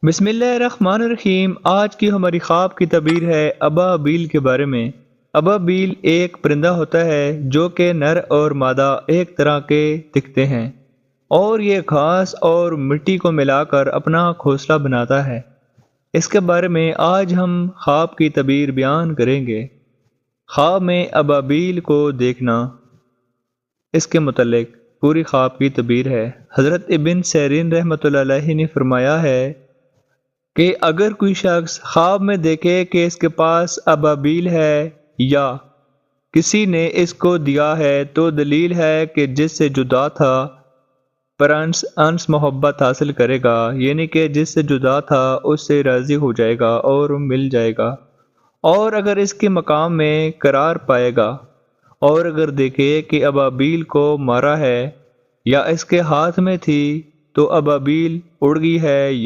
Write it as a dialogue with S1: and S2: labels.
S1: بسم اللہ الرحمن الرحیم۔ آج کی ہماری خواب کی تعبیر ہے ابابیل کے بارے میں۔ ابابیل ایک پرندہ ہوتا ہے جو کہ نر اور مادہ ایک طرح کے دکھتے ہیں، اور یہ گھاس اور مٹی کو ملا کر اپنا گھونسلہ بناتا ہے۔ اس کے بارے میں آج ہم خواب کی تعبیر بیان کریں گے۔ خواب میں ابابیل کو دیکھنا۔ اس کے متعلق پوری خواب کی تعبیر ہے۔ حضرت ابن سیرین رحمۃ اللہ علیہ نے فرمایا ہے کہ اگر کوئی شخص خواب میں دیکھے کہ اس کے پاس ابابیل ہے یا کسی نے اس کو دیا ہے تو دلیل ہے کہ جس سے جدا تھا پر انس محبت حاصل کرے گا، یعنی کہ جس سے جدا تھا اس سے راضی ہو جائے گا اور مل جائے گا، اور اگر اس کے مقام میں قرار پائے گا۔ اور اگر دیکھے کہ ابابیل کو مارا ہے یا اس کے ہاتھ میں تھی تو ابابیل اڑ گئی ہے